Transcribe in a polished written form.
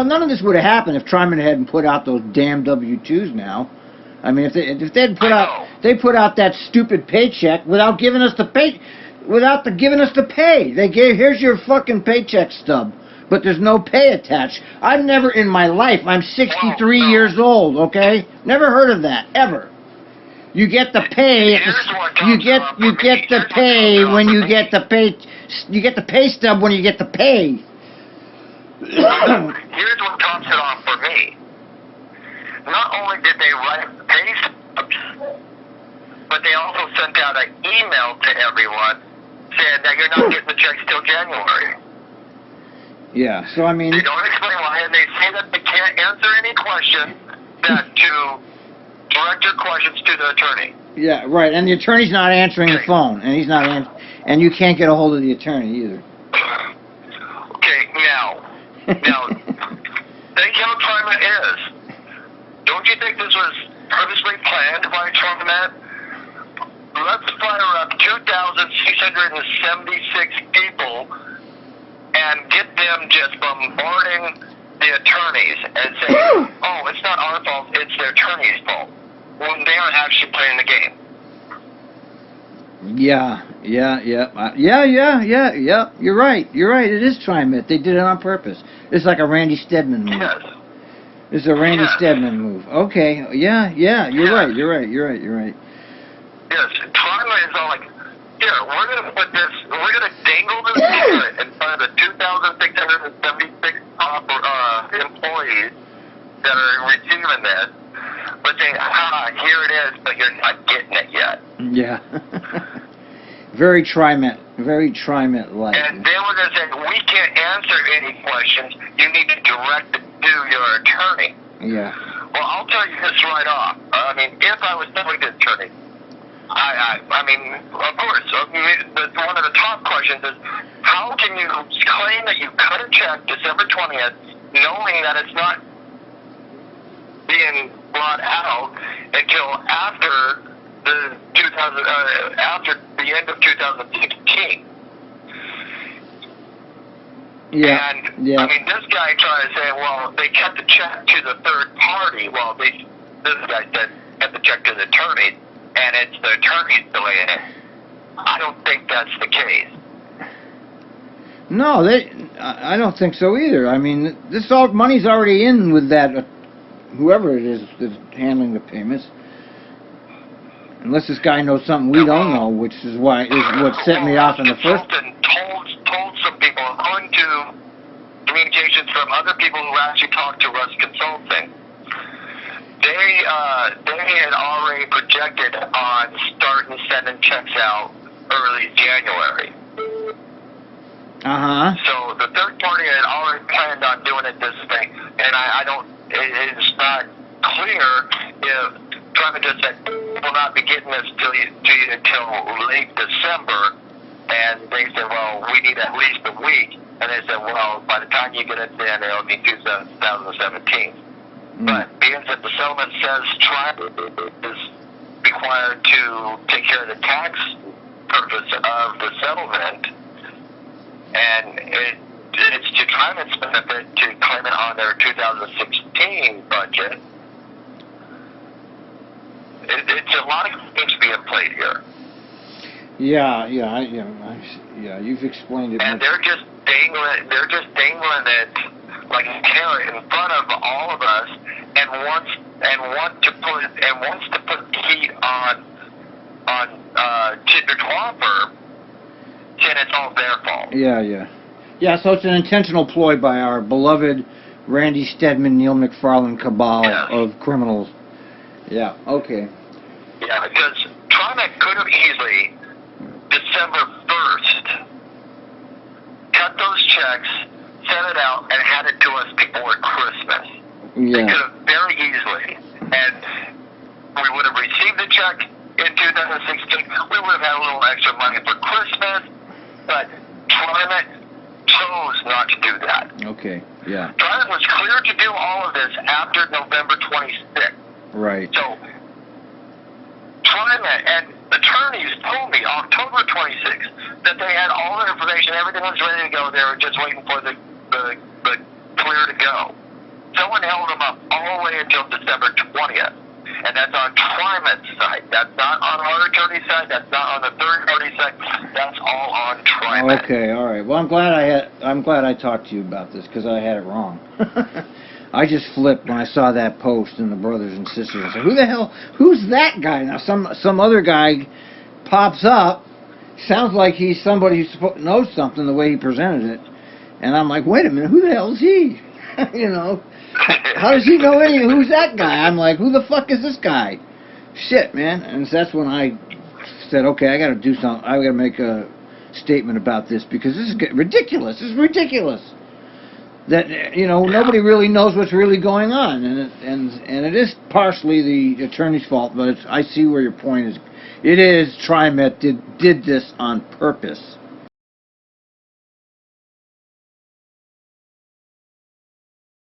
Well, none of this would have happened if Trimet hadn't put out those damn W-2s now. I mean, if they'd put out that stupid paycheck without giving us the pay, giving us the pay. They gave, here's your fucking paycheck stub, but there's no pay attached. I've never in my life, I'm 63 years old, okay? Never heard of that, ever. You get the pay, you get the pay when you get the pay, you get the pay stub when you get the pay. Here's what tops it off for me. Not only did they write pay stubs, but they also sent out an email to everyone saying that you're not getting the checks till January. Yeah, so I mean... They don't explain why, and they say that they can't answer any questions, that to direct your questions to the attorney. Yeah, right, and the attorney's not answering the phone, and he's not and you can't get a hold of the attorney either. Okay, now, think how Trimet is. Don't you think this was purposely planned by Trimet? Let's fire up 2,676 people and get them just bombarding the attorneys and saying, oh, it's not our fault, it's their attorney's fault, when they aren't actually playing the game. Yeah. You're right. It is Trimet. They did it on purpose. It's like a Randy Stedman move. Yes. It's a Randy Stedman move. Okay. Yeah. You're right. Yes. Trimet is all like, here, we're going to put this, we're going to dangle this carrot in front of the 2,676 employees that are receiving this, but say, here it is, but you're not getting it yet. Yeah. Very Trimet-like. And then we're going to say, we can't answer any questions. You need to direct it to your attorney. Yeah. Well, I'll tell you this right off. I mean, if I was telling the attorney, I mean, of course, one of the top questions is, how can you claim that you cut a check December 20th, knowing that it's not being brought out until after after the end of 2016? Yeah. And I mean, this guy tried to say, well, they kept the check to the third party. Well, this guy said kept the check to the attorney, and it's the attorney's delaying it. I don't think that's the case. No, I don't think so either. I mean, money's already in with that whoever it is that's handling the payments. Unless this guy knows something we don't know, which is what set me off in the first. Told some people, according to communications from other people who actually talked to Russ Consulting, they had already projected on starting sending checks out early January. So the third party had already planned on doing it this thing, and I don't. It's not clear if Trimet just said we'll not be getting this to you until late December, and they said, well, we need at least a week, and they said, well, by the time you get it in, it'll be 2017. But being that the settlement says Trimet is required to take care of the tax purpose of the settlement, and it's to Trimet's benefit to claim it on their 2016 budget. It's a lot of things being played here. Yeah. You've explained it. And they're just dangling it like a carrot in front of all of us, and wants to put heat on Tidbit Whopper, saying it's all their fault. Yeah. So it's an intentional ploy by our beloved Randy Stedman, Neil McFarlane cabal of criminals. Yeah, okay. Yeah, because Trimet could have easily, December 1st, cut those checks, sent it out, and had it to us before Christmas. Yeah. They could have very easily. And we would have received the check in 2016. We would have had a little extra money for Christmas. But Trimet chose not to do that. Okay, yeah. Trimet was clear to do all of this after November 26th. Right. So, Trimet and attorneys told me October 26th that they had all the information, everything was ready to go. They were just waiting for the clear to go. someone held them up all the way until December 20th. And that's on Trimet's site. That's not on our attorney's side. That's not on the third party side. That's all on Trimet. Okay, all right. Well, I'm glad I talked to you about this because I had it wrong. I just flipped when I saw that post in the Brothers and Sisters. I said, "Who the hell? Who's that guy?" Now some other guy pops up. Sounds like he's somebody who knows something the way he presented it, and I'm like, "Wait a minute, who the hell is he?" You know. How does he know who's that guy? I'm like, who the fuck is this guy? Shit, man. And that's when I said, okay, I got to do something. I got to make a statement about this because this is ridiculous. This is ridiculous. That, you know, nobody really knows what's really going on. And it is partially the attorney's fault, but I see where your point is. It is Trimet did this on purpose.